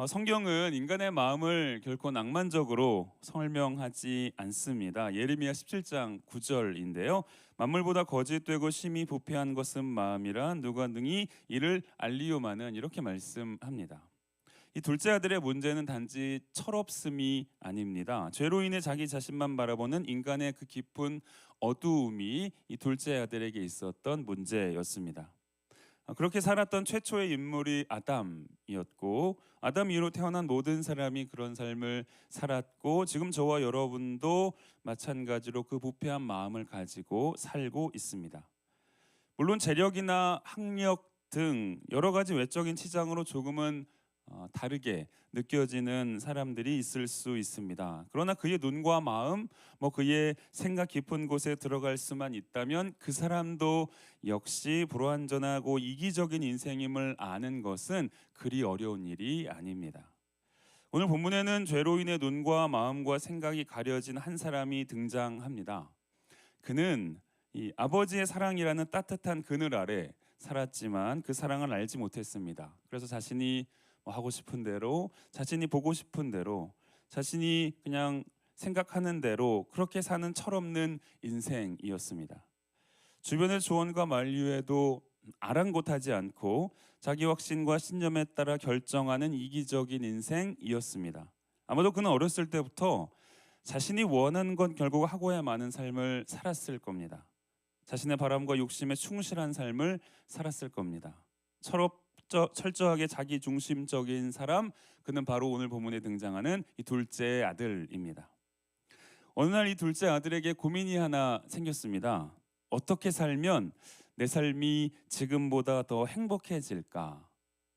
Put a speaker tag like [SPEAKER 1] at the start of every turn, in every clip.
[SPEAKER 1] 성경은 인간의 마음을 결코 낭만적으로 설명하지 않습니다. 예레미야 17장 9절인데요. 만물보다 거짓되고 심히 부패한 것은 마음이라 누가 능히 이를 알리오마는 이렇게 말씀합니다. 이 둘째 아들의 문제는 단지 철없음이 아닙니다. 죄로 인해 자기 자신만 바라보는 인간의 그 깊은 어두움이 이 둘째 아들에게 있었던 문제였습니다. 그렇게 살았던 최초의 인물이 아담이었고, 아담 이후로 태어난 모든 사람이 그런 삶을 살았고, 지금 저와 여러분도 마찬가지로 그 부패한 마음을 가지고 살고 있습니다. 물론 재력이나 학력 등 여러 가지 외적인 치장으로 조금은 다르게 느껴지는 사람들이 있을 수 있습니다. 그러나 그의 눈과 마음, 그의 생각 깊은 곳에 들어갈 수만 있다면 그 사람도 역시 불완전하고 이기적인 인생임을 아는 것은 그리 어려운 일이 아닙니다. 오늘 본문에는 죄로 인해 눈과 마음과 생각이 가려진 한 사람이 등장합니다. 그는 이 아버지의 사랑이라는 따뜻한 그늘 아래 살았지만 그 사랑을 알지 못했습니다. 그래서 자신이 하고 싶은 대로, 자신이 보고 싶은 대로, 자신이 그냥 생각하는 대로 그렇게 사는 철없는 인생이었습니다. 주변의 조언과 만류에도 아랑곳하지 않고 자기 확신과 신념에 따라 결정하는 이기적인 인생이었습니다. 아마도 그는 어렸을 때부터 자신이 원하는 건 결국 하고야 마는 삶을 살았을 겁니다. 자신의 바람과 욕심에 충실한 삶을 살았을 겁니다. 철저하게 자기 중심적인 사람, 그는 바로 오늘 본문에 등장하는 이 둘째 아들입니다. 어느 날 이 둘째 아들에게 고민이 하나 생겼습니다. 어떻게 살면 내 삶이 지금보다 더 행복해질까?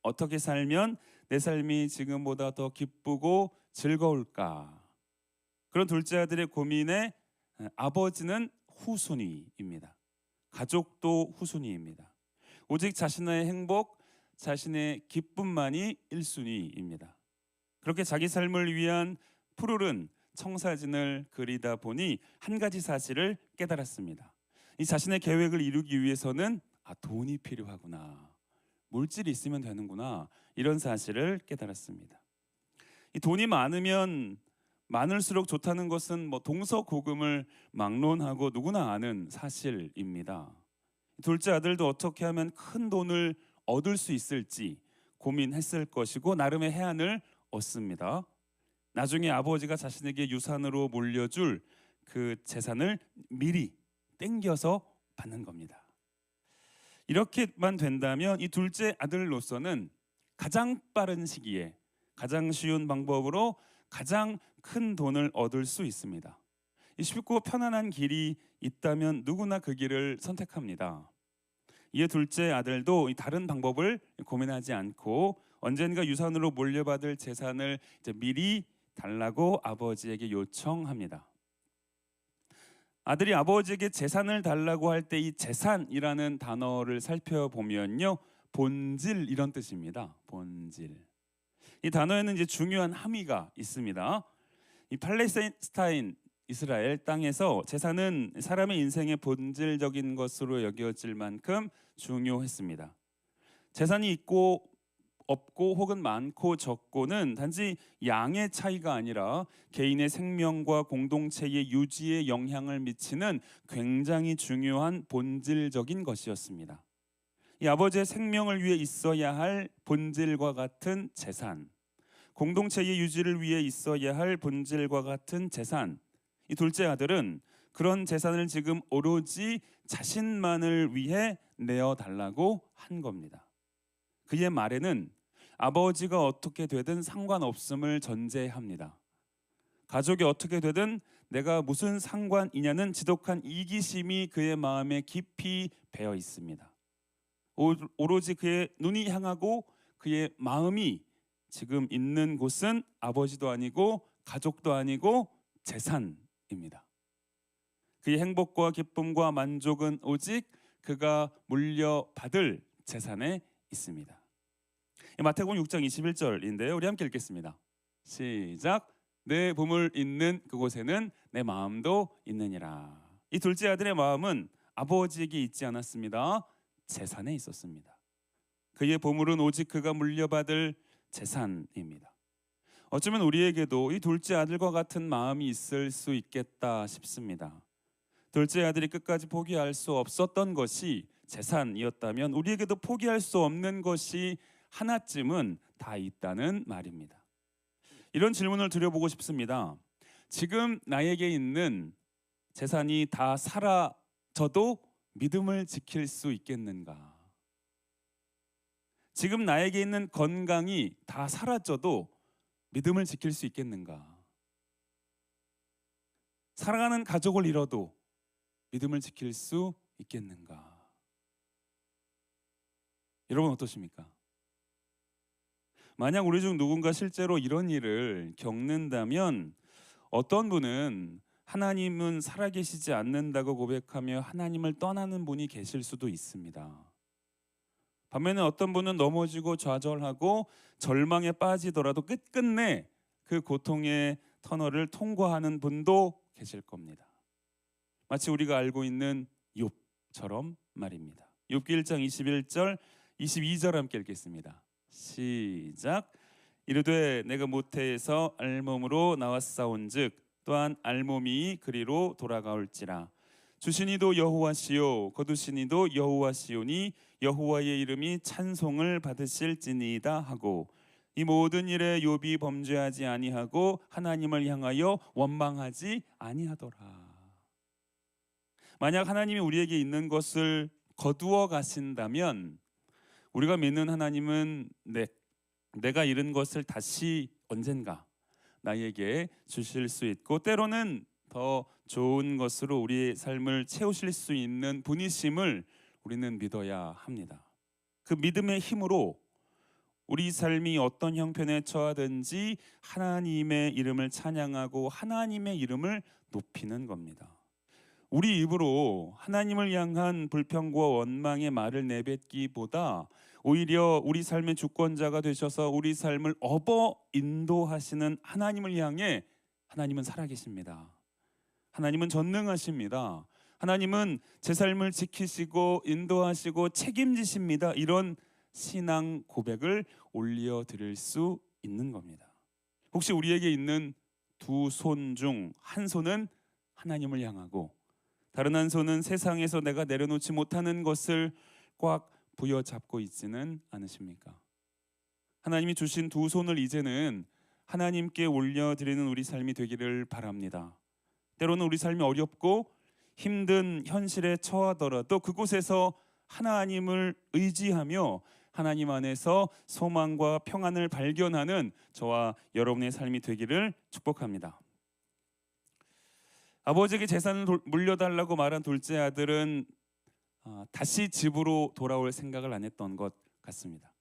[SPEAKER 1] 어떻게 살면 내 삶이 지금보다 더 기쁘고 즐거울까? 그런 둘째 아들의 고민에 아버지는 후순위입니다. 가족도 후순위입니다. 오직 자신의 행복, 자신의 기쁨만이 1순위입니다. 그렇게 자기 삶을 위한 푸르른 청사진을 그리다 보니 한 가지 사실을 깨달았습니다. 이 자신의 계획을 이루기 위해서는 돈이 필요하구나, 물질이 있으면 되는구나, 이런 사실을 깨달았습니다. 이 돈이 많으면 많을수록 좋다는 것은 동서고금을 막론하고 누구나 아는 사실입니다. 둘째 아들도 어떻게 하면 큰 돈을 얻을 수 있을지 고민했을 것이고 나름의 해안을 얻습니다. 나중에 아버지가 자신에게 유산으로 물려줄 그 재산을 미리 땡겨서 받는 겁니다. 이렇게만 된다면 이 둘째 아들로서는 가장 빠른 시기에 가장 쉬운 방법으로 가장 큰 돈을 얻을 수 있습니다. 쉽고 편안한 길이 있다면 누구나 그 길을 선택합니다. 이에 둘째 아들도 다른 방법을 고민하지 않고 언젠가 유산으로 물려받을 재산을 미리 달라고 아버지에게 요청합니다. 아들이 아버지에게 재산을 달라고 할 때 이 재산이라는 단어를 살펴보면요, 본질 이런 뜻입니다. 본질. 이 단어에는 중요한 함의가 있습니다. 이 팔레스타인 이스라엘 땅에서 재산은 사람의 인생의 본질적인 것으로 여겨질 만큼 중요했습니다. 재산이 있고 없고 혹은 많고 적고는 단지 양의 차이가 아니라 개인의 생명과 공동체의 유지에 영향을 미치는 굉장히 중요한 본질적인 것이었습니다. 이 아버지의 생명을 위해 있어야 할 본질과 같은 재산, 공동체의 유지를 위해 있어야 할 본질과 같은 재산, 이 둘째 아들은 그런 재산을 지금 오로지 자신만을 위해 내어달라고 한 겁니다. 그의 말에는 아버지가 어떻게 되든 상관없음을 전제합니다. 가족이 어떻게 되든 내가 무슨 상관이냐는 지독한 이기심이 그의 마음에 깊이 배어 있습니다. 오로지 그의 눈이 향하고 그의 마음이 지금 있는 곳은 아버지도 아니고 가족도 아니고 재산입니다. 그의 행복과 기쁨과 만족은 오직 그가 물려받을 재산에 있습니다. 마태복음 6장 21절인데요. 우리 함께 읽겠습니다. 시작. 내 보물 있는 그곳에는 내 마음도 있느니라. 이 둘째 아들의 마음은 아버지에게 있지 않았습니다. 재산에 있었습니다. 그의 보물은 오직 그가 물려받을 재산입니다. 어쩌면 우리에게도 이 둘째 아들과 같은 마음이 있을 수 있겠다 싶습니다. 둘째 아들이 끝까지 포기할 수 없었던 것이 재산이었다면 우리에게도 포기할 수 없는 것이 하나쯤은 다 있다는 말입니다. 이런 질문을 드려보고 싶습니다. 지금 나에게 있는 재산이 다 사라져도 믿음을 지킬 수 있겠는가? 지금 나에게 있는 건강이 다 사라져도 믿음을 지킬 수 있겠는가? 사랑하는 가족을 잃어도 믿음을 지킬 수 있겠는가? 여러분 어떠십니까? 만약 우리 중 누군가 실제로 이런 일을 겪는다면 어떤 분은 하나님은 살아계시지 않는다고 고백하며 하나님을 떠나는 분이 계실 수도 있습니다. 반면에 어떤 분은 넘어지고 좌절하고 절망에 빠지더라도 끝끝내 그 고통의 터널을 통과하는 분도 계실 겁니다. 마치 우리가 알고 있는 욥처럼 말입니다. 욥기 1장 21절 22절 함께 읽겠습니다. 시작. 이르되 내가 모태에서 알몸으로 나왔사온즉 또한 알몸이 그리로 돌아가올지라. 주시니도 여호와시요 거두시니도 여호와시오니 여호와의 이름이 찬송을 받으실지니이다 하고 이 모든 일에 욥이 범죄하지 아니하고 하나님을 향하여 원망하지 아니하더라. 만약 하나님이 우리에게 있는 것을 거두어 가신다면 우리가 믿는 하나님은 내가 잃은 것을 다시 언젠가 나에게 주실 수 있고 때로는 더 좋은 것으로 우리의 삶을 채우실 수 있는 분이심을 우리는 믿어야 합니다. 그 믿음의 힘으로 우리 삶이 어떤 형편에 처하든지 하나님의 이름을 찬양하고 하나님의 이름을 높이는 겁니다. 우리 입으로 하나님을 향한 불평과 원망의 말을 내뱉기보다 오히려 우리 삶의 주권자가 되셔서 우리 삶을 인도하시는 하나님을 향해 하나님은 살아계십니다. 하나님은 전능하십니다. 하나님은 제 삶을 지키시고 인도하시고 책임지십니다. 이런 신앙 고백을 올려드릴 수 있는 겁니다. 혹시 우리에게 있는 두 손 중 한 손은 하나님을 향하고 다른 한 손은 세상에서 내가 내려놓지 못하는 것을 꽉 부여잡고 있지는 않으십니까? 하나님이 주신 두 손을 이제는 하나님께 올려드리는 우리 삶이 되기를 바랍니다. 때로는 우리 삶이 어렵고 힘든 현실에 처하더라도 그곳에서 하나님을 의지하며 하나님 안에서 소망과 평안을 발견하는 저와 여러분의 삶이 되기를 축복합니다. 아버지에게 재산을 물려달라고 말한 둘째 아들은 다시 집으로 돌아올 생각을 안 했던 것 같습니다.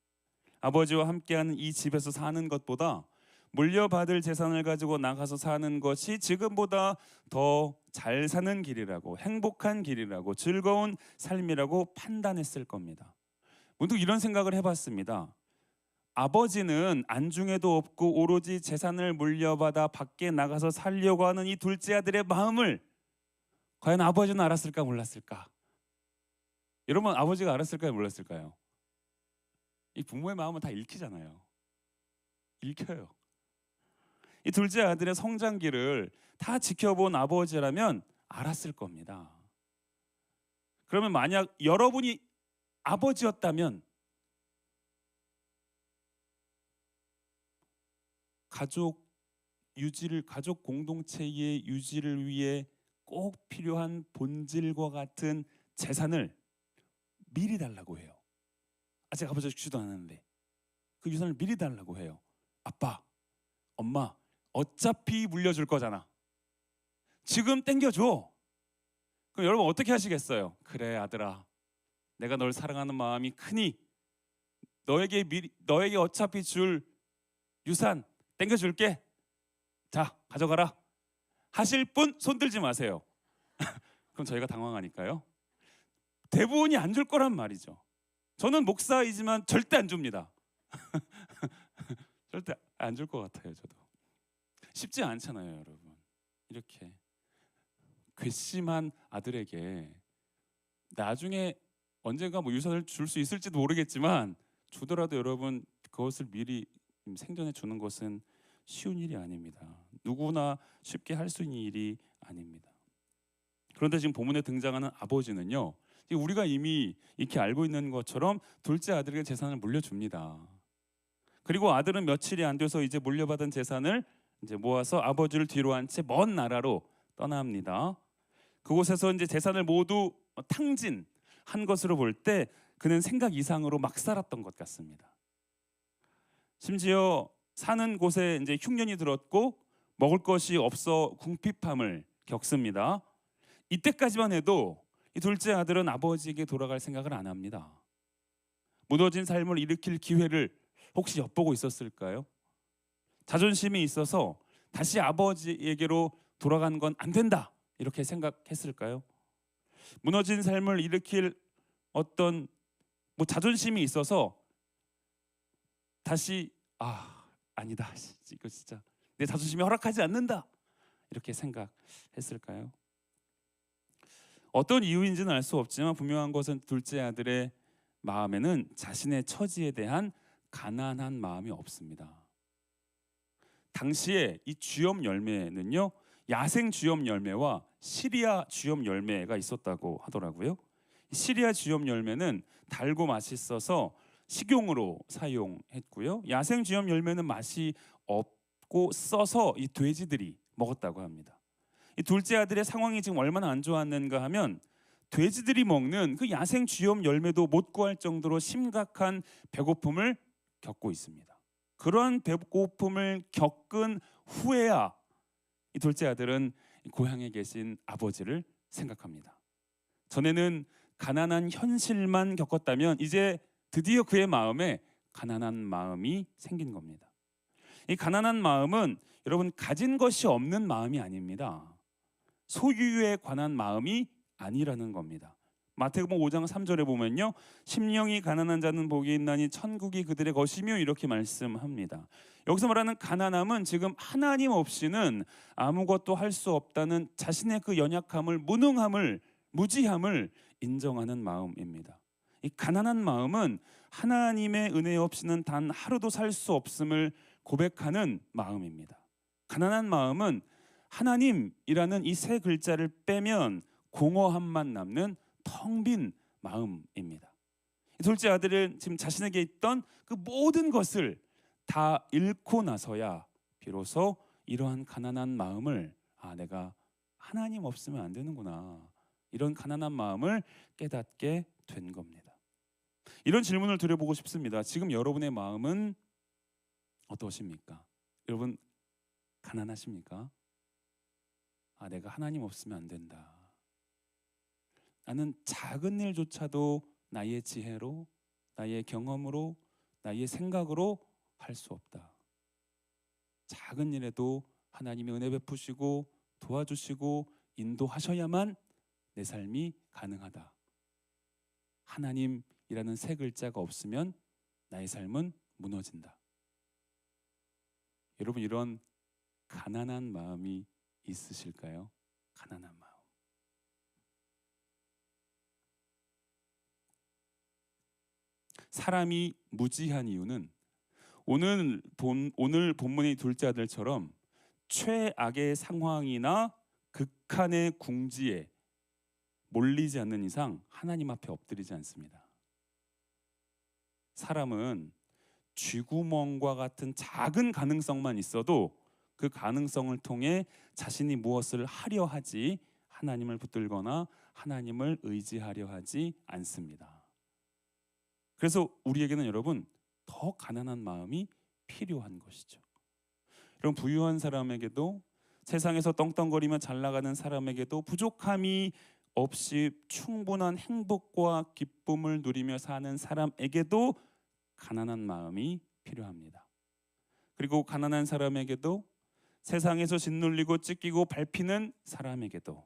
[SPEAKER 1] 아버지와 함께하는 이 집에서 사는 것보다 물려받을 재산을 가지고 나가서 사는 것이 지금보다 더 잘 사는 길이라고, 행복한 길이라고, 즐거운 삶이라고 판단했을 겁니다. 문득 이런 생각을 해봤습니다. 아버지는 안중에도 없고 오로지 재산을 물려받아 밖에 나가서 살려고 하는 이 둘째 아들의 마음을 과연 아버지는 알았을까 몰랐을까? 여러분 아버지가 알았을까요 몰랐을까요? 이 부모의 마음은 다 읽히잖아요. 읽혀요. 이 둘째 아들의 성장기를 다 지켜본 아버지라면 알았을 겁니다. 그러면 만약 여러분이 아버지였다면 가족 공동체의 유지를 위해 꼭 필요한 본질과 같은 재산을 미리 달라고 해요. 아직 아버지가 죽지도 않았는데 그 유산을 미리 달라고 해요. 아빠, 엄마, 어차피 물려줄 거잖아. 지금 땡겨줘. 그럼 여러분 어떻게 하시겠어요? 그래 아들아, 내가 널 사랑하는 마음이 크니 너에게 어차피 줄 유산 땡겨줄게. 자, 가져가라. 하실 분 손들지 마세요. 그럼 저희가 당황하니까요. 대부분이 안 줄 거란 말이죠. 저는 목사이지만 절대 안 줍니다. 절대 안 줄 것 같아요. 저도 쉽지 않잖아요, 여러분. 이렇게 괘씸한 아들에게 나중에 언젠가 유산을 줄 수 있을지도 모르겠지만 주더라도 여러분 그것을 미리 생존해 주는 것은 쉬운 일이 아닙니다. 누구나 쉽게 할 수 있는 일이 아닙니다. 그런데 지금 본문에 등장하는 아버지는요, 우리가 이미 이렇게 알고 있는 것처럼 둘째 아들에게 재산을 물려줍니다. 그리고 아들은 며칠이 안 돼서 이제 물려받은 재산을 이제 모아서 아버지를 뒤로 한 채 먼 나라로 떠납니다. 그곳에서 이제 재산을 모두 탕진한 것으로 볼 때 그는 생각 이상으로 막 살았던 것 같습니다. 심지어 사는 곳에 이제 흉년이 들었고 먹을 것이 없어 궁핍함을 겪습니다. 이때까지만 해도 이 둘째 아들은 아버지에게 돌아갈 생각을 안 합니다. 무너진 삶을 일으킬 기회를 혹시 엿보고 있었을까요? 자존심이 있어서 다시 아버지에게로 돌아간 건 안 된다 이렇게 생각했을까요? 무너진 삶을 일으킬 어떤 자존심이 있어서 다시 아니다, 이거 진짜 내 자존심이 허락하지 않는다 이렇게 생각했을까요? 어떤 이유인지는 알 수 없지만 분명한 것은 둘째 아들의 마음에는 자신의 처지에 대한 가난한 마음이 없습니다. 당시에 이 주염 열매는요, 야생 주염 열매와 시리아 주염 열매가 있었다고 하더라고요. 시리아 주염 열매는 달고 맛있어서 식용으로 사용했고요. 야생 주염 열매는 맛이 없고 써서 이 돼지들이 먹었다고 합니다. 이 둘째 아들의 상황이 지금 얼마나 안 좋았는가 하면 돼지들이 먹는 그 야생 주염 열매도 못 구할 정도로 심각한 배고픔을 겪고 있습니다. 그러한 배고픔을 겪은 후에야 이 둘째 아들은 고향에 계신 아버지를 생각합니다. 전에는 가난한 현실만 겪었다면 이제 드디어 그의 마음에 가난한 마음이 생긴 겁니다. 이 가난한 마음은 여러분 가진 것이 없는 마음이 아닙니다. 소유에 관한 마음이 아니라는 겁니다. 마태복음 5장 3절에 보면요, 심령이 가난한 자는 복이 있나니 천국이 그들의 것이며 이렇게 말씀합니다. 여기서 말하는 가난함은 지금 하나님 없이는 아무것도 할 수 없다는 자신의 그 연약함을, 무능함을, 무지함을 인정하는 마음입니다. 이 가난한 마음은 하나님의 은혜 없이는 단 하루도 살 수 없음을 고백하는 마음입니다. 가난한 마음은 하나님이라는 이 세 글자를 빼면 공허함만 남는 텅 빈 마음입니다. 둘째 아들은 지금 자신에게 있던 그 모든 것을 다 잃고 나서야 비로소 이러한 가난한 마음을 내가 하나님 없으면 안 되는구나, 이런 가난한 마음을 깨닫게 된 겁니다. 이런 질문을 드려보고 싶습니다. 지금 여러분의 마음은 어떠십니까? 여러분 가난하십니까? 내가 하나님 없으면 안 된다. 나는 작은 일조차도 나의 지혜로, 나의 경험으로, 나의 생각으로 할 수 없다. 작은 일에도 하나님이 은혜 베푸시고 도와주시고 인도하셔야만 내 삶이 가능하다. 하나님이라는 세 글자가 없으면 나의 삶은 무너진다. 여러분 이런 가난한 마음이 있으실까요? 가난한 마음. 사람이 무지한 이유는 오늘 본문의 둘째 아들처럼 최악의 상황이나 극한의 궁지에 몰리지 않는 이상 하나님 앞에 엎드리지 않습니다. 사람은 쥐구멍과 같은 작은 가능성만 있어도 그 가능성을 통해 자신이 무엇을 하려 하지 하나님을 붙들거나 하나님을 의지하려 하지 않습니다. 그래서 우리에게는 여러분 더 가난한 마음이 필요한 것이죠. 여러분 부유한 사람에게도 세상에서 떵떵거리며 잘 나가는 사람에게도 부족함이 없이 충분한 행복과 기쁨을 누리며 사는 사람에게도 가난한 마음이 필요합니다. 그리고 가난한 사람에게도 세상에서 짓눌리고 찢기고 밟히는 사람에게도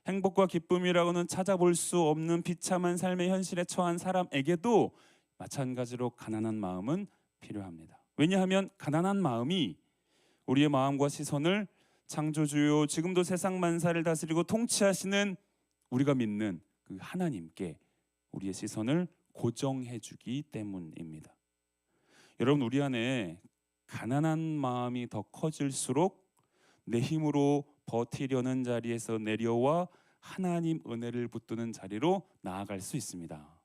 [SPEAKER 1] 행복과 기쁨이라고는 찾아볼 수 없는 비참한 삶의 현실에 처한 사람에게도 마찬가지로 가난한 마음은 필요합니다. 왜냐하면 가난한 마음이 우리의 마음과 시선을 창조주요 지금도 세상 만사를 다스리고 통치하시는 우리가 믿는 그 하나님께 우리의 시선을 고정해 주기 때문입니다. 여러분 우리 안에 가난한 마음이 더 커질수록 내 힘으로 버티려는 자리에서 내려와 하나님 은혜를 붙드는 자리로 나아갈 수 있습니다.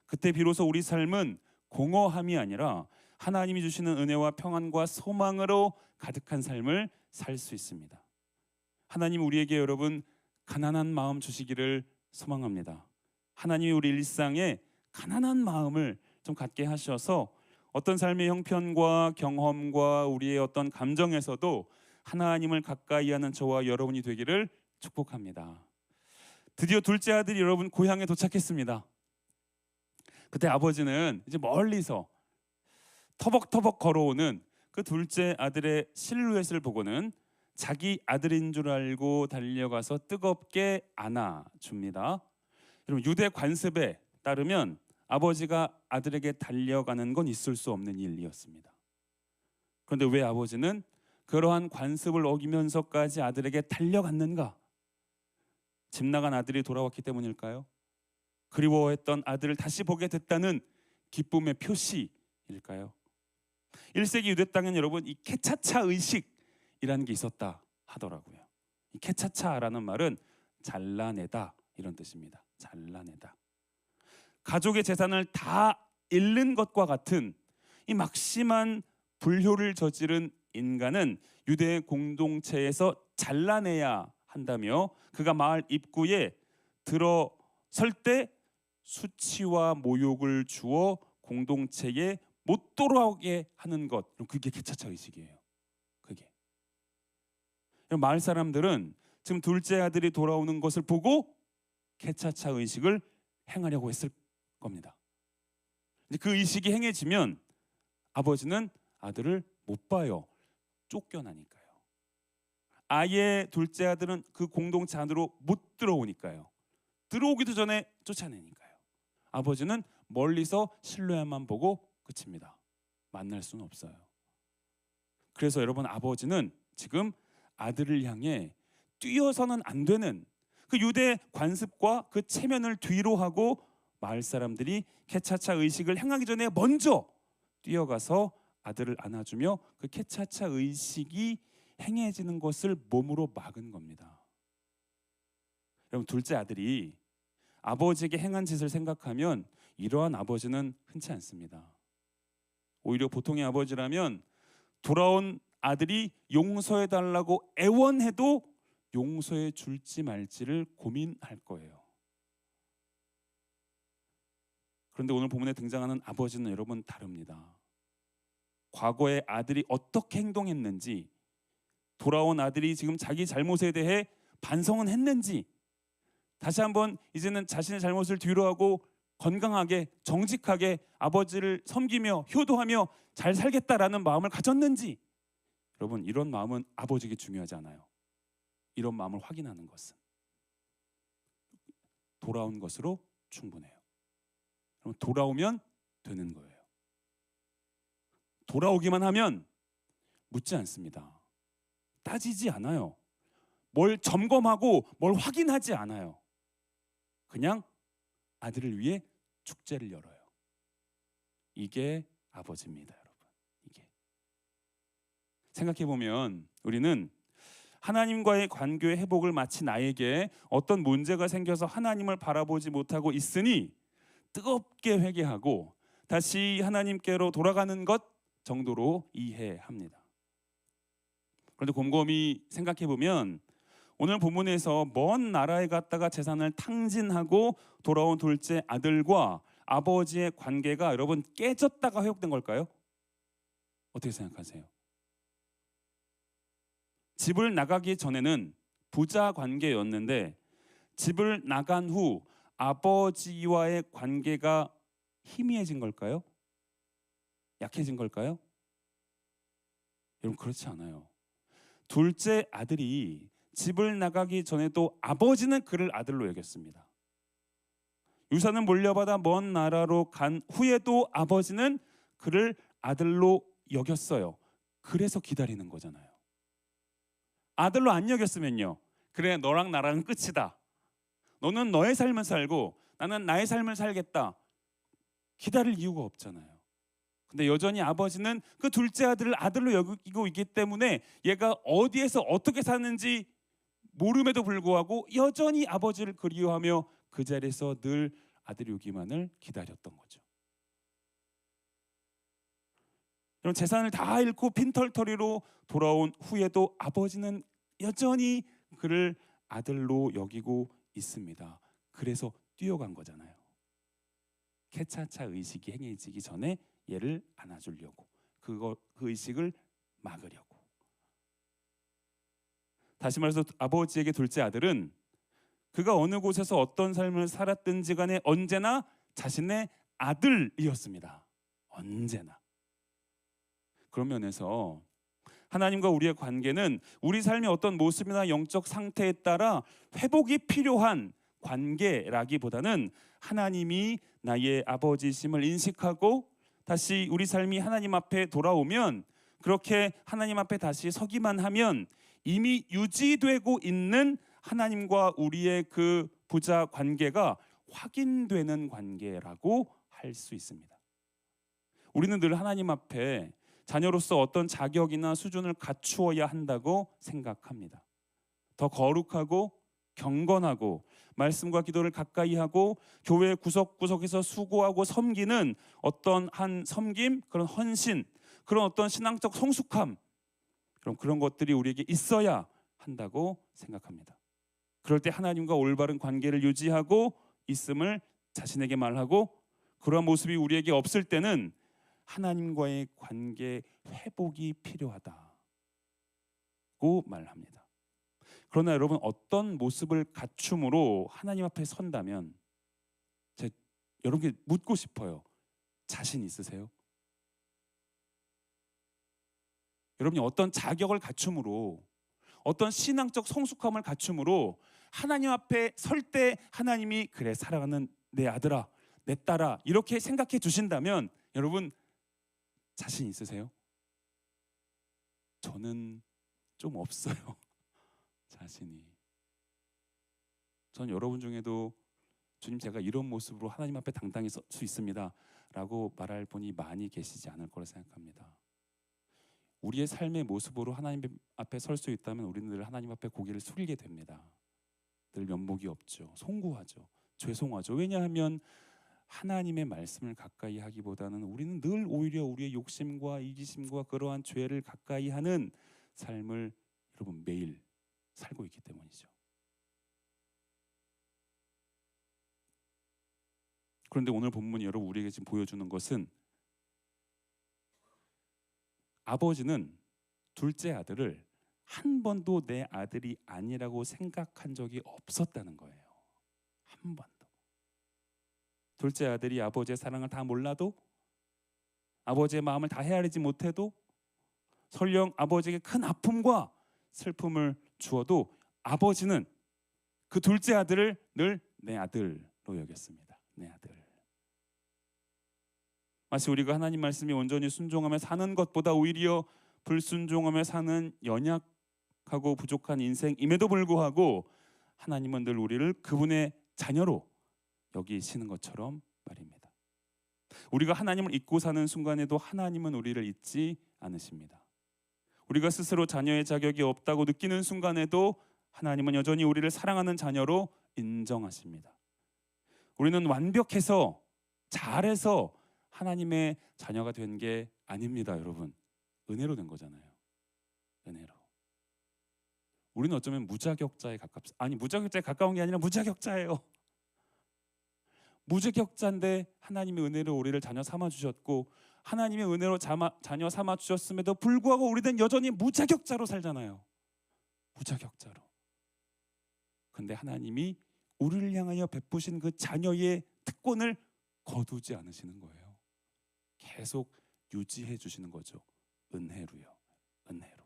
[SPEAKER 1] 그때 비로소 우리 삶은 공허함이 아니라 하나님이 주시는 은혜와 평안과 소망으로 가득한 삶을 살 수 있습니다. 하나님 우리에게 여러분 가난한 마음 주시기를 소망합니다. 하나님이 우리 일상에 가난한 마음을 좀 갖게 하셔서 어떤 삶의 형편과 경험과 우리의 어떤 감정에서도 하나님을 가까이 하는 저와 여러분이 되기를 축복합니다. 드디어 둘째 아들이 여러분 고향에 도착했습니다. 그때 아버지는 이제 멀리서 터벅터벅 걸어오는 그 둘째 아들의 실루엣을 보고는 자기 아들인 줄 알고 달려가서 뜨겁게 안아줍니다. 여러분 유대 관습에 따르면 아버지가 아들에게 달려가는 건 있을 수 없는 일이었습니다. 그런데 왜 아버지는 그러한 관습을 어기면서까지 아들에게 달려갔는가? 집 나간 아들이 돌아왔기 때문일까요? 그리워했던 아들을 다시 보게 됐다는 기쁨의 표시일까요? 1세기 유대 땅엔 여러분 이 케차차 의식이라는 게 있었다 하더라고요. 이 케차차라는 말은 잘라내다 이런 뜻입니다. 잘라내다. 가족의 재산을 다 잃는 것과 같은 이 막심한 불효를 저지른 인간은 유대 공동체에서 잘라내야 한다며 그가 마을 입구에 들어설 때 수치와 모욕을 주어 공동체에 못 돌아오게 하는 것, 그게 개차차 의식이에요. 그게 마을 사람들은 지금 둘째 아들이 돌아오는 것을 보고 개차차 의식을 행하려고 했을 겁니다. 그 의식이 행해지면 아버지는 아들을 못 봐요. 쫓겨나니까요. 아예 둘째 아들은 그 공동체 안으로 못 들어오니까요. 들어오기도 전에 쫓아내니까요. 아버지는 멀리서 실루엣만 보고 끝입니다. 만날 수는 없어요. 그래서 여러분 아버지는 지금 아들을 향해 뛰어서는 안 되는 그 유대 관습과 그 체면을 뒤로 하고 마을 사람들이 케차차 의식을 행하기 전에 먼저 뛰어가서 아들을 안아주며 그 케차차 의식이 행해지는 것을 몸으로 막은 겁니다. 여러분 둘째 아들이 아버지에게 행한 짓을 생각하면 이러한 아버지는 흔치 않습니다. 오히려 보통의 아버지라면 돌아온 아들이 용서해달라고 애원해도 용서해 줄지 말지를 고민할 거예요. 그런데 오늘 본문에 등장하는 아버지는 여러분 다릅니다. 과거에 아들이 어떻게 행동했는지, 돌아온 아들이 지금 자기 잘못에 대해 반성은 했는지, 다시 한번 이제는 자신의 잘못을 뒤로하고 건강하게 정직하게 아버지를 섬기며 효도하며 잘 살겠다라는 마음을 가졌는지, 여러분 이런 마음은 아버지에게 중요하지 않아요. 이런 마음을 확인하는 것은 돌아온 것으로 충분해요. 여러분 돌아오면 되는 거예요. 돌아오기만 하면 묻지 않습니다. 따지지 않아요. 뭘 점검하고 뭘 확인하지 않아요. 그냥 아들을 위해 축제를 열어요. 이게 아버지입니다, 여러분. 이게 생각해 보면 우리는 하나님과의 관계의 회복을 마치 나에게 어떤 문제가 생겨서 하나님을 바라보지 못하고 있으니 뜨겁게 회개하고 다시 하나님께로 돌아가는 것 정도로 이해합니다. 그런데 곰곰이 생각해 보면 오늘 본문에서 먼 나라에 갔다가 재산을 탕진하고 돌아온 둘째 아들과 아버지의 관계가 여러분 깨졌다가 회복된 걸까요? 어떻게 생각하세요? 집을 나가기 전에는 부자 관계였는데 집을 나간 후 아버지와의 관계가 희미해진 걸까요? 약해진 걸까요? 여러분 그렇지 않아요. 둘째 아들이 집을 나가기 전에도 아버지는 그를 아들로 여겼습니다. 유산을 물려받아 먼 나라로 간 후에도 아버지는 그를 아들로 여겼어요. 그래서 기다리는 거잖아요. 아들로 안 여겼으면요, 그래 너랑 나랑은 끝이다, 너는 너의 삶을 살고 나는 나의 삶을 살겠다, 기다릴 이유가 없잖아요. 근데 여전히 아버지는 그 둘째 아들을 아들로 여기고 있기 때문에 얘가 어디에서 어떻게 사는지 모름에도 불구하고 여전히 아버지를 그리워하며 그 자리에서 늘 아들이 오기만을 기다렸던 거죠. 그럼 재산을 다 잃고 빈털터리로 돌아온 후에도 아버지는 여전히 그를 아들로 여기고 있습니다. 그래서 뛰어간 거잖아요. 캐차차 의식이 행해지기 전에 얘를 안아주려고, 그 의식을 막으려고. 다시 말해서 아버지에게 둘째 아들은 그가 어느 곳에서 어떤 삶을 살았든지 간에 언제나 자신의 아들이었습니다. 언제나. 그런 면에서 하나님과 우리의 관계는 우리 삶의 어떤 모습이나 영적 상태에 따라 회복이 필요한 관계라기보다는 하나님이 나의 아버지심을 인식하고 다시 우리 삶이 하나님 앞에 돌아오면, 그렇게 하나님 앞에 다시 서기만 하면 이미 유지되고 있는 하나님과 우리의 그 부자 관계가 확인되는 관계라고 할 수 있습니다. 우리는 늘 하나님 앞에 자녀로서 어떤 자격이나 수준을 갖추어야 한다고 생각합니다. 더 거룩하고 경건하고 말씀과 기도를 가까이 하고 교회 구석구석에서 수고하고 섬기는 어떤 한 섬김, 그런 헌신, 그런 어떤 신앙적 성숙함, 그런 것들이 우리에게 있어야 한다고 생각합니다. 그럴 때 하나님과 올바른 관계를 유지하고 있음을 자신에게 말하고, 그러한 모습이 우리에게 없을 때는 하나님과의 관계 회복이 필요하다고 말합니다. 그러나 여러분, 어떤 모습을 갖춤으로 하나님 앞에 선다면, 여러분께 묻고 싶어요. 자신 있으세요? 여러분이 어떤 자격을 갖춤으로, 어떤 신앙적 성숙함을 갖춤으로 하나님 앞에 설 때 하나님이 그래, 사랑하는 내 아들아, 내 딸아, 이렇게 생각해 주신다면 여러분 자신 있으세요? 저는 좀 없어요. 자신이. 전 여러분 중에도 주님, 제가 이런 모습으로 하나님 앞에 당당히 설 수 있습니다 라고 말할 분이 많이 계시지 않을 거라 생각합니다. 우리의 삶의 모습으로 하나님 앞에 설 수 있다면 우리는 늘 하나님 앞에 고개를 숙이게 됩니다. 늘 면목이 없죠. 송구하죠. 죄송하죠. 왜냐하면 하나님의 말씀을 가까이 하기보다는 우리는 늘 오히려 우리의 욕심과 이기심과 그러한 죄를 가까이 하는 삶을 여러분 매일 살고 있기 때문이죠. 그런데 오늘 본문이 여러분 우리에게 지금 보여주는 것은 아버지는 둘째 아들을 한 번도 내 아들이 아니라고 생각한 적이 없었다는 거예요. 한 번도. 둘째 아들이 아버지의 사랑을 다 몰라도, 아버지의 마음을 다 헤아리지 못해도, 설령 아버지에게 큰 아픔과 슬픔을 주어도 아버지는 그 둘째 아들을 늘 내 아들로 여겼습니다. 내 아들. 마치 우리가 하나님 말씀에 온전히 순종하며 사는 것보다 오히려 불순종하며 사는 연약하고 부족한 인생임에도 불구하고 하나님은 늘 우리를 그분의 자녀로 여기시는 것처럼 말입니다. 우리가 하나님을 잊고 사는 순간에도 하나님은 우리를 잊지 않으십니다. 우리가 스스로 자녀의 자격이 없다고 느끼는 순간에도 하나님은 여전히 우리를 사랑하는 자녀로 인정하십니다. 우리는 완벽해서 잘해서 하나님의 자녀가 된 게 아닙니다, 여러분. 은혜로 된 거잖아요. 은혜로. 우리는 어쩌면 무자격자에 무자격자에 가까운 게 아니라 무자격자예요. 무자격자인데 하나님의 은혜로 우리를 자녀 삼아 주셨고, 하나님의 은혜로 자녀 삼아 주셨음에도 불구하고 우리는 여전히 무자격자로 살잖아요. 무자격자로. 근데 하나님이 우리를 향하여 베푸신 그 자녀의 특권을 거두지 않으시는 거예요. 계속 유지해 주시는 거죠. 은혜로요. 은혜로.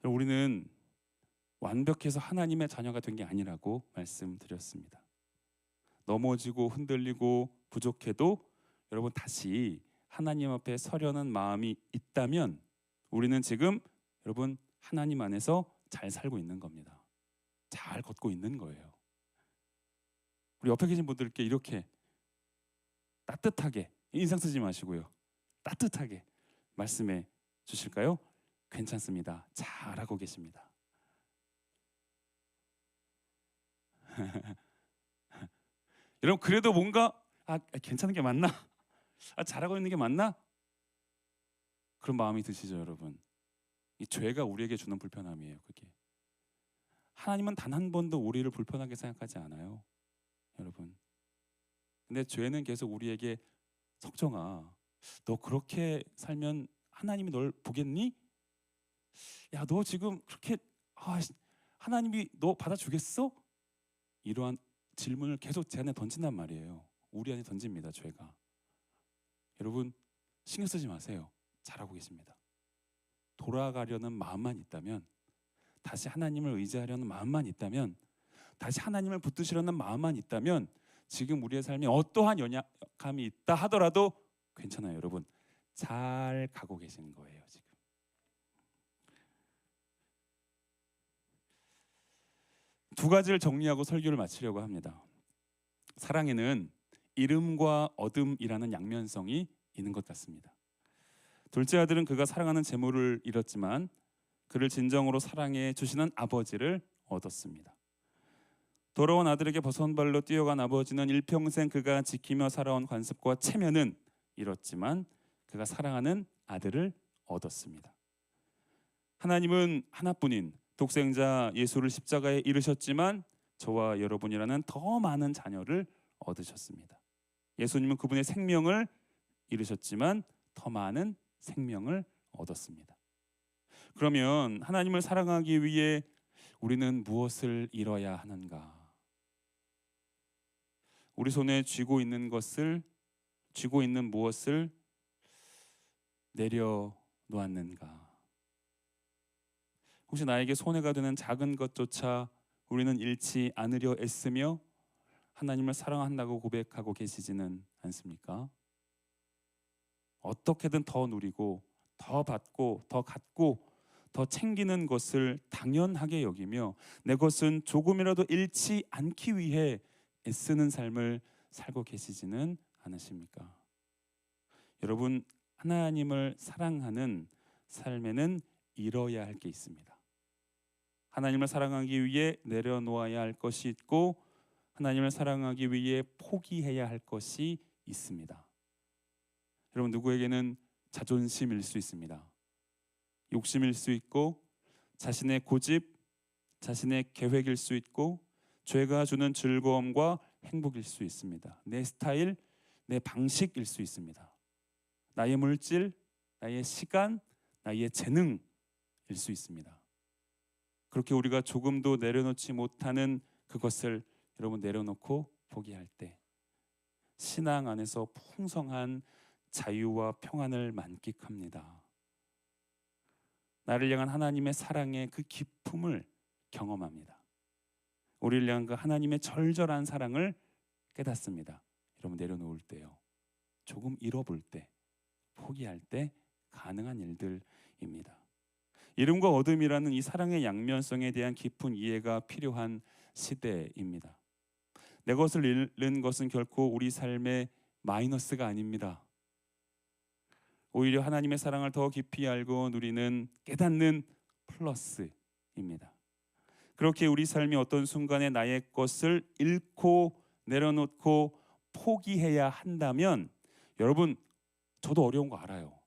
[SPEAKER 1] 우리는 완벽해서 하나님의 자녀가 된 게 아니라고 말씀드렸습니다. 넘어지고 흔들리고 부족해도 여러분 다시 하나님 앞에 서려는 마음이 있다면 우리는 지금 여러분 하나님 안에서 잘 살고 있는 겁니다. 잘 잘 걷고 있는 거예요. 우리 옆에 계신 분들께 이렇게 따뜻하게, 인상 쓰지 마시고요, 따뜻하게 말씀해 주실까요? 괜찮습니다. 잘하고 계십니다. 여러분, 그래도 뭔가 괜찮은 게 맞나? 잘하고 있는 게 맞나? 그런 마음이 드시죠, 여러분? 이 죄가 우리에게 주는 불편함이에요. 그게 하나님은 단 한 번도 우리를 불편하게 생각하지 않아요, 여러분. 근데 죄는 계속 우리에게 석정아, 너 그렇게 살면 하나님이 널 보겠니? 야, 너 지금 그렇게 하나님이 너 받아주겠어? 이러한 질문을 계속 제 안에 던진단 말이에요. 우리 안에 던집니다, 죄가. 여러분, 신경 쓰지 마세요. 잘하고 계십니다. 돌아가려는 마음만 있다면, 다시 하나님을 의지하려는 마음만 있다면, 다시 하나님을 붙드시려는 마음만 있다면, 지금 우리의 삶에 어떠한 연약함이 있다 하더라도 괜찮아요, 여러분. 잘 가고 계시는 거예요, 지금. 두 가지를 정리하고 설교를 마치려고 합니다. 사랑에는 이름과 어둠이라는 양면성이 있는 것 같습니다. 둘째 아들은 그가 사랑하는 재물을 잃었지만 그를 진정으로 사랑해 주시는 아버지를 얻었습니다. 돌아온 아들에게 버선발로 뛰어간 아버지는 일평생 그가 지키며 살아온 관습과 체면은 잃었지만 그가 사랑하는 아들을 얻었습니다. 하나님은 하나뿐인 독생자 예수를 십자가에 이르셨지만 저와 여러분이라는 더 많은 자녀를 얻으셨습니다. 예수님은 그분의 생명을 잃으셨지만 더 많은 생명을 얻었습니다. 그러면 하나님을 사랑하기 위해 우리는 무엇을 잃어야 하는가? 우리 손에 쥐고 있는 무엇을 내려놓았는가? 혹시 나에게 손해가 되는 작은 것조차 우리는 잃지 않으려 애쓰며 하나님을 사랑한다고 고백하고 계시지는 않습니까? 어떻게든 더 누리고 더 받고 더 갖고 더 챙기는 것을 당연하게 여기며 내 것은 조금이라도 잃지 않기 위해 애쓰는 삶을 살고 계시지는 않으십니까? 여러분, 하나님을 사랑하는 삶에는 잃어야 할 게 있습니다. 하나님을 사랑하기 위해 내려놓아야 할 것이 있고 하나님을 사랑하기 위해 포기해야 할 것이 있습니다. 여러분, 누구에게는 자존심일 수 있습니다. 욕심일 수 있고 자신의 고집, 자신의 계획일 수 있고 죄가 주는 즐거움과 행복일 수 있습니다. 내 스타일, 내 방식일 수 있습니다. 나의 물질, 나의 시간, 나의 재능일 수 있습니다. 그렇게 우리가 조금도 내려놓지 못하는 그것을 여러분 내려놓고 포기할 때 신앙 안에서 풍성한 자유와 평안을 만끽합니다. 나를 향한 하나님의 사랑의 그 기쁨을 경험합니다. 우리를 향한 그 하나님의 절절한 사랑을 깨닫습니다. 여러분, 내려놓을 때요, 조금 잃어볼 때, 포기할 때 가능한 일들입니다. 이름과 어둠이라는 이 사랑의 양면성에 대한 깊은 이해가 필요한 시대입니다. 내 것을 잃는 것은 결코 우리 삶의 마이너스가 아닙니다. 오히려 하나님의 사랑을 더 깊이 알고 누리는 깨닫는 플러스입니다. 그렇게 우리 삶이 어떤 순간에 나의 것을 잃고 내려놓고 포기해야 한다면, 여러분, 저도 어려운 거 알아요.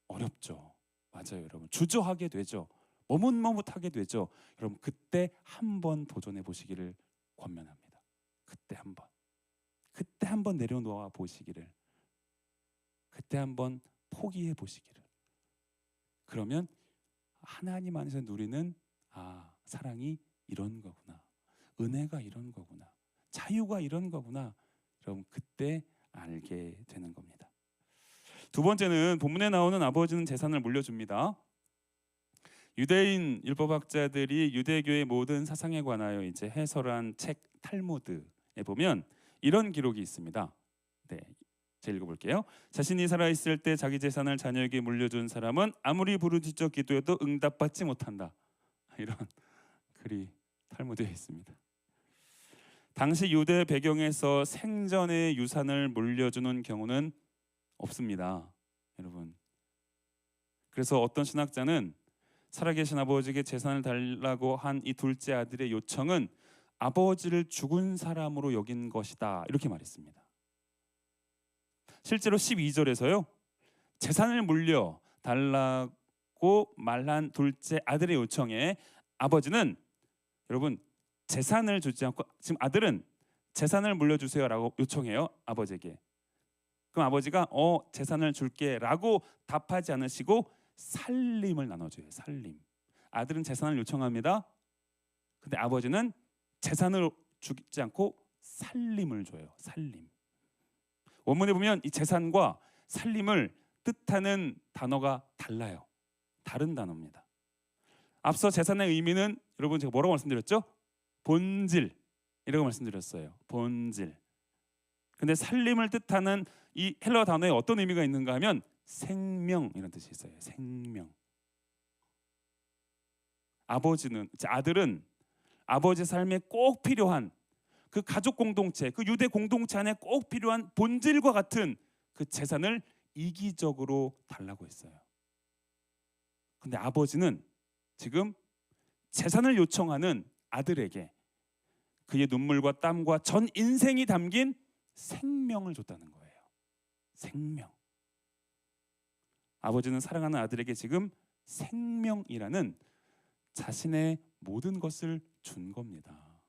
[SPEAKER 1] 어렵죠. 맞아요, 여러분. 주저하게 되죠. 머뭇머뭇하게 되죠. 여러분, 그때 한번 도전해 보시기를 권면합니다. 그때 한번 내려놓아 보시기를, 그때 한번 포기해 보시기를. 그러면 하나님 안에서 누리는 사랑이 이런 거구나, 은혜가 이런 거구나, 자유가 이런 거구나, 여러분 그때 알게 되는 겁니다. 두 번째는 본문에 나오는 아버지는 재산을 물려줍니다. 유대인 율법학자들이 유대교의 모든 사상에 관하여 이제 해설한 책 탈무드에 보면 이런 기록이 있습니다. 네, 제가 읽어볼게요. 자신이 살아있을 때 자기 재산을 자녀에게 물려준 사람은 아무리 부르짖어 기도해도 응답받지 못한다. 이런 글이 탈무드에 있습니다. 당시 유대 배경에서 생전의 유산을 물려주는 경우는 없습니다, 여러분. 그래서 어떤 신학자는 살아계신 아버지에게 재산을 달라고 한 이 둘째 아들의 요청은 아버지를 죽은 사람으로 여긴 것이다, 이렇게 말했습니다. 실제로 12절에서요, 재산을 물려 달라고 말한 둘째 아들의 요청에 아버지는, 여러분, 재산을 주지 않고, 지금 아들은 재산을 물려주세요라고 요청해요, 아버지에게. 그럼 아버지가 재산을 줄게라고 답하지 않으시고 살림을 나눠줘요. 살림. 아들은 재산을 요청합니다. 근데 아버지는 재산을 주지 않고 살림을 줘요. 살림. 원문에 보면 이 재산과 살림을 뜻하는 단어가 달라요. 다른 단어입니다. 앞서 재산의 의미는 여러분 제가 뭐라고 말씀드렸죠? 본질이라고 말씀드렸어요. 본질. 근데 살림을 뜻하는 이 헬라어 단어에 어떤 의미가 있는가 하면 생명이라는 뜻이 있어요. 생명. 아들은 아버지 삶에 꼭 필요한 그 가족 공동체, 그 유대 공동체 안에 꼭 필요한 본질과 같은 그 재산을 이기적으로 달라고 했어요. 근데 아버지는 지금 재산을 요청하는 아들에게 그의 눈물과 땀과 전 인생이 담긴 생명을 줬다는 거예요. 생명. 아버지는 사랑하는 아들에게 지금 생명이라는 자신의 모든 것을 준 겁니다.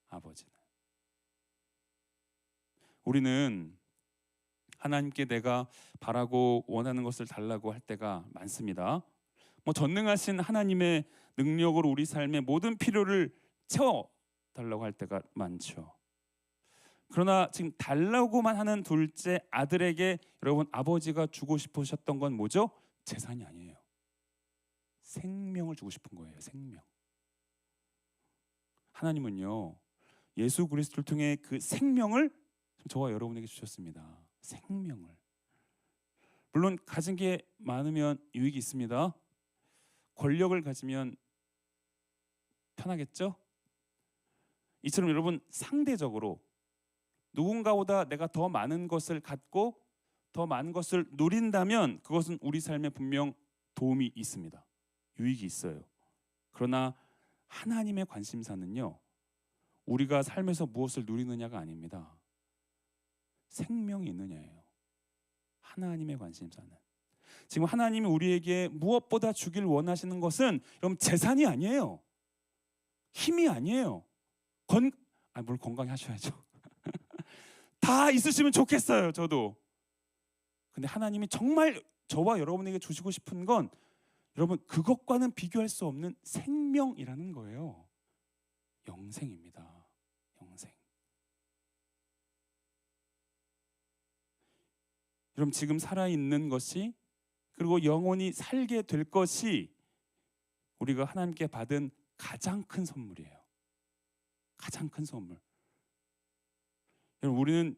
[SPEAKER 1] 아버지는. 우리는 하나님께 내가 바라고 원하는 것을 달라고 할 때가 많습니다. 전능하신 하나님의 능력으로 우리 삶의 모든 필요를 채워달라고 할 때가 많죠. 그러나 지금 달라고만 하는 둘째 아들에게 여러분 아버지가 주고 싶으셨던 건 뭐죠? 재산이 아니에요. 생명을 주고 싶은 거예요. 생명. 하나님은요, 예수 그리스도를 통해 그 생명을 저와 여러분에게 주셨습니다. 생명을. 물론 가진 게 많으면 유익이 있습니다. 권력을 가지면 편하겠죠? 이처럼 여러분 상대적으로 누군가보다 내가 더 많은 것을 갖고 더 많은 것을 누린다면 그것은 우리 삶에 분명 도움이 있습니다. 유익이 있어요. 그러나 하나님의 관심사는요, 우리가 삶에서 무엇을 누리느냐가 아닙니다. 생명이 있느냐예요. 하나님의 관심사는. 지금 하나님이 우리에게 무엇보다 주길 원하시는 것은 여러분 재산이 아니에요. 힘이 아니에요. 뭘 건강히 하셔야죠. 다 있으시면 좋겠어요. 저도. 근데 하나님이 정말 저와 여러분에게 주시고 싶은 건 여러분 그것과는 비교할 수 없는 생명이라는 거예요. 영생입니다. 영생. 여러분 지금 살아있는 것이 그리고 영원히 살게 될 것이 우리가 하나님께 받은 가장 큰 선물이에요. 가장 큰 선물. 여러분 우리는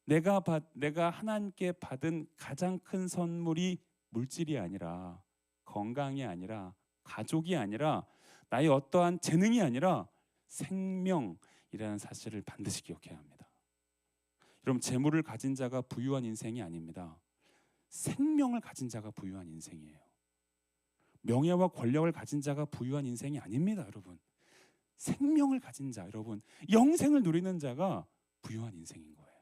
[SPEAKER 1] 내가 하나님께 받은 가장 큰 선물이 물질이 아니라 건강이 아니라 가족이 아니라 나의 어떠한 재능이 아니라 생명이라는 사실을 반드시 기억해야 합니다. 여러분 재물을 가진 자가 부유한 인생이 아닙니다. 생명을 가진 자가 부유한 인생이에요. 명예와 권력을 가진 자가 부유한 인생이 아닙니다, 여러분. 생명을 가진 자, 여러분, 영생을 누리는 자가 부유한 인생인 거예요.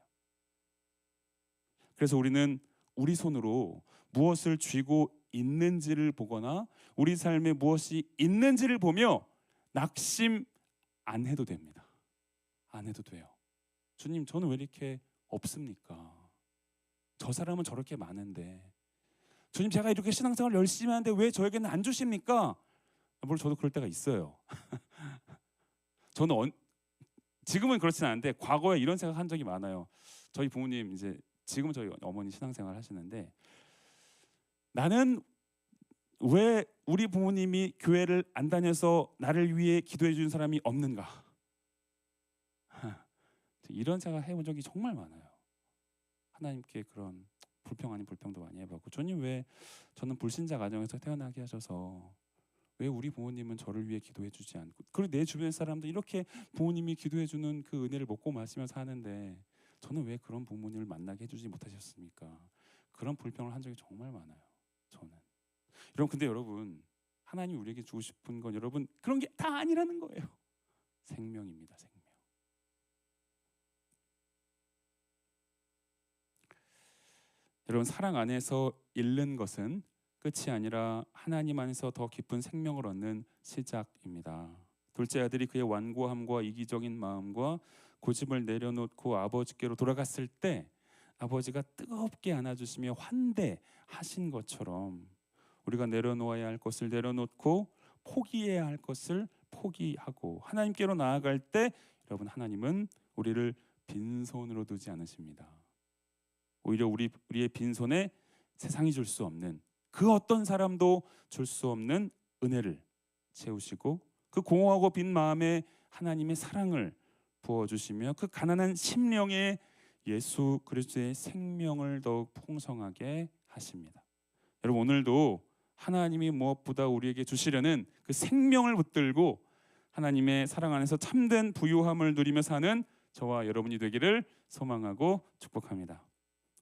[SPEAKER 1] 그래서 우리는 우리 손으로 무엇을 쥐고 있는지를 보거나 우리 삶에 무엇이 있는지를 보며 낙심 안 해도 됩니다. 안 해도 돼요. 주님, 저는 왜 이렇게 없습니까? 저 사람은 저렇게 많은데, 주님 제가 이렇게 신앙생활 열심히 하는데 왜 저에게는 안 주십니까? 물론 저도 그럴 때가 있어요. 저는 지금은 그렇진 않은데 과거에 이런 생각한 적이 많아요. 저희 부모님 이제 지금 저희 어머니 신앙생활 하시는데 나는 왜 우리 부모님이 교회를 안 다녀서 나를 위해 기도해 주는 사람이 없는가? 이런 생각 해본 적이 정말 많아요. 하나님께 그런 불평 아닌 불평도 많이 해봤고, 주님 왜 저는 불신자 가정에서 태어나게 하셔서 왜 우리 부모님은 저를 위해 기도해 주지 않고, 그리고 내 주변 사람도 이렇게 부모님이 기도해 주는 그 은혜를 먹고 마시며 사는데 저는 왜 그런 부모님을 만나게 해주지 못하셨습니까? 그런 불평을 한 적이 정말 많아요. 저는. 여러분, 근데 여러분, 하나님 우리에게 주고 싶은 건 여러분 그런 게 다 아니라는 거예요. 생명입니다. 생명. 여러분, 사랑 안에서 잃는 것은 끝이 아니라 하나님 안에서 더 깊은 생명을 얻는 시작입니다. 둘째 아들이 그의 완고함과 이기적인 마음과 고집을 내려놓고 아버지께로 돌아갔을 때 아버지가 뜨겁게 안아주시며 환대하신 것처럼 우리가 내려놓아야 할 것을 내려놓고 포기해야 할 것을 포기하고 하나님께로 나아갈 때 여러분, 하나님은 우리를 빈손으로 두지 않으십니다. 오히려 우리의 빈손에 세상이 줄 수 없는, 그 어떤 사람도 줄 수 없는 은혜를 채우시고 그 공허하고 빈 마음에 하나님의 사랑을 부어주시며 그 가난한 심령에 예수 그리스도의 생명을 더욱 풍성하게 하십니다. 여러분, 오늘도 하나님이 무엇보다 우리에게 주시려는 그 생명을 붙들고 하나님의 사랑 안에서 참된 부유함을 누리며 사는 저와 여러분이 되기를 소망하고 축복합니다.